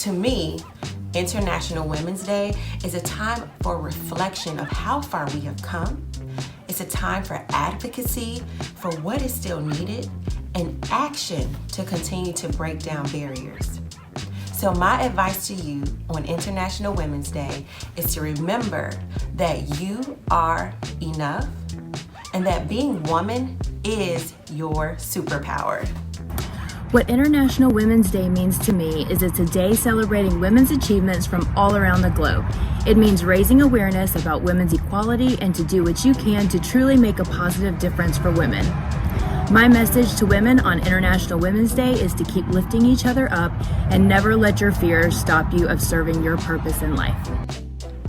To me, International Women's Day is a time for reflection of how far we have come. It's a time for advocacy for what is still needed and action to continue to break down barriers. So my advice to you on International Women's Day is to remember that you are enough and that being woman is your superpower. What International Women's Day means to me is it's a day celebrating women's achievements from all around the globe. It means raising awareness about women's equality and to do what you can to truly make a positive difference for women. My message to women on International Women's Day is to keep lifting each other up and never let your fears stop you of serving your purpose in life.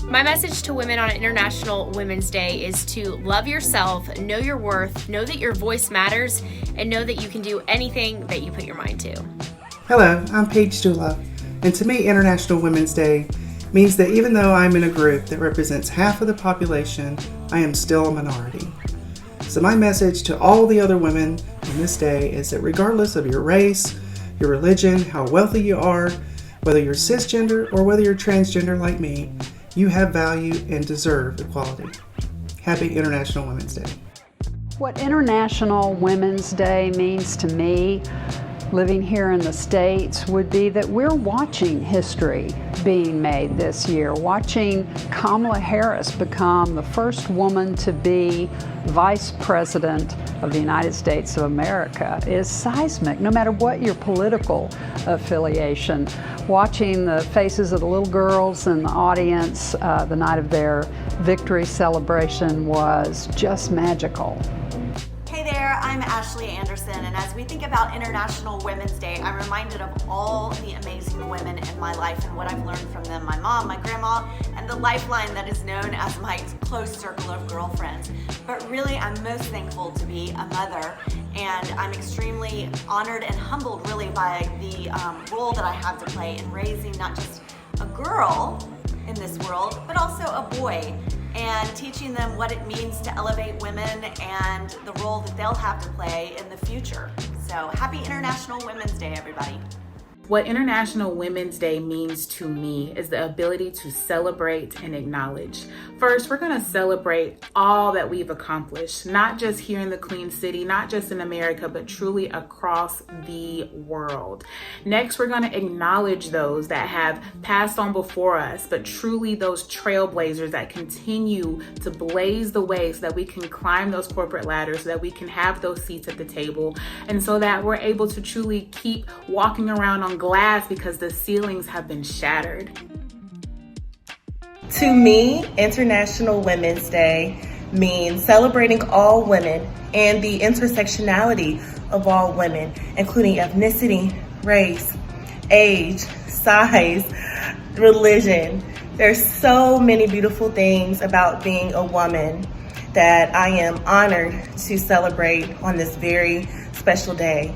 My message to women on International Women's Day is to love yourself, know your worth, know that your voice matters, and know that you can do anything that you put your mind to. Hello, I'm Paige Dula, and to me, International Women's Day means that even though I'm in a group that represents half of the population, I am still a minority. So my message to all the other women on this day is that regardless of your race, your religion, how wealthy you are, whether you're cisgender or whether you're transgender like me, you have value and deserve equality. Happy International Women's Day. What International Women's Day means to me, living here in the States, would be that we're watching history being made this year, watching Kamala Harris become the first woman to be Vice President of the United States of America is seismic, no matter what your political affiliation. Watching the faces of the little girls in the audience the night of their victory celebration was just magical. Hey there, I'm Ashley Anderson, and as we think about International Women's Day, I'm reminded of all the amazing women in my life and what I've learned from them, my mom, my grandma, and the lifeline that is known as my close circle of girlfriends. But really, I'm most thankful to be a mother, and I'm extremely honored and humbled really by the role that I have to play in raising not just a girl in this world, but also a boy, and teaching them what it means to elevate women and the role that they'll have to play in the future. So happy International Women's Day, everybody. What International Women's Day means to me is the ability to celebrate and acknowledge. First, we're going to celebrate all that we've accomplished, not just here in the Queen City, not just in America, but truly across the world. Next, we're going to acknowledge those that have passed on before us, but truly those trailblazers that continue to blaze the way so that we can climb those corporate ladders, so that we can have those seats at the table, and so that we're able to truly keep walking around on glass because the ceilings have been shattered. To me, International Women's Day means celebrating all women and the intersectionality of all women, including ethnicity, race, age, size, religion. There's so many beautiful things about being a woman that I am honored to celebrate on this very special day.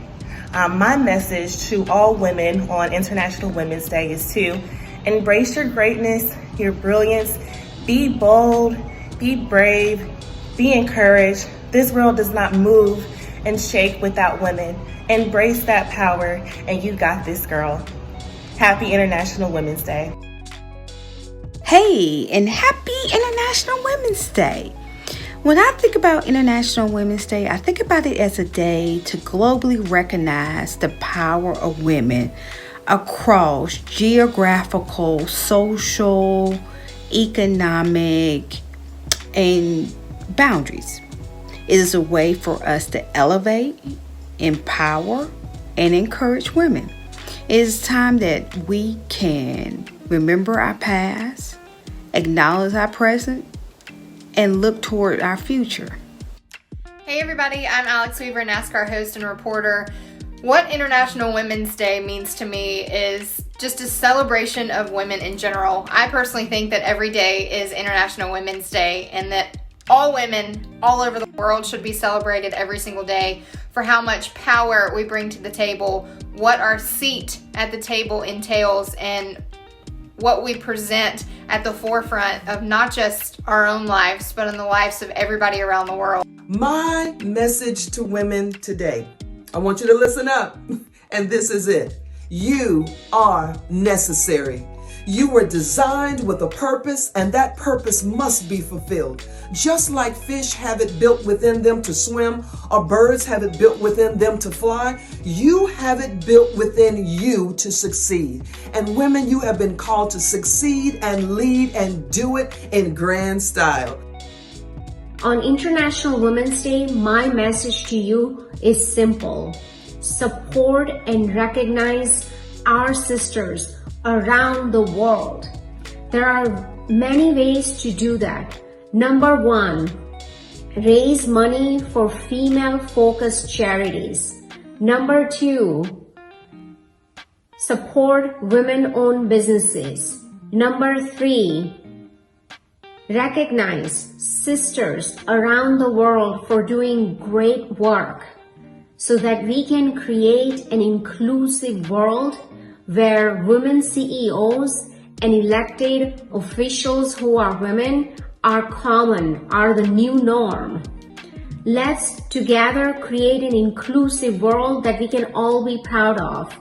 My message to all women on International Women's Day is to embrace your greatness, your brilliance, be bold, be brave, be encouraged. This world does not move and shake without women. Embrace that power, and you got this, girl. Happy International Women's Day. Hey, and happy International Women's Day. When I think about International Women's Day, I think about it as a day to globally recognize the power of women across geographical, social, economic, and boundaries. It is a way for us to elevate, empower, and encourage women. It is time that we can remember our past, acknowledge our present, and look toward our future. Hey everybody, I'm Alex Weaver, NASCAR host and reporter. What International Women's Day means to me is just a celebration of women in general. I personally think that every day is International Women's Day and that all women all over the world should be celebrated every single day for how much power we bring to the table, what our seat at the table entails, and what we present at the forefront of not just our own lives, but in the lives of everybody around the world. My message to women today, I want you to listen up, and this is it. You are necessary. You were designed with a purpose, and that purpose must be fulfilled. Just like fish have it built within them to swim, or birds have it built within them to fly, you have it built within you to succeed. And women, you have been called to succeed and lead and do it in grand style. On International Women's Day, my message to you is simple. Support and recognize our sisters around the world. There are many ways to do that. Number one, raise money for female-focused charities. Number two, support women-owned businesses. Number three, recognize sisters around the world for doing great work so that we can create an inclusive world where women CEOs and elected officials who are women are common, are the new norm. Let's together create an inclusive world that we can all be proud of.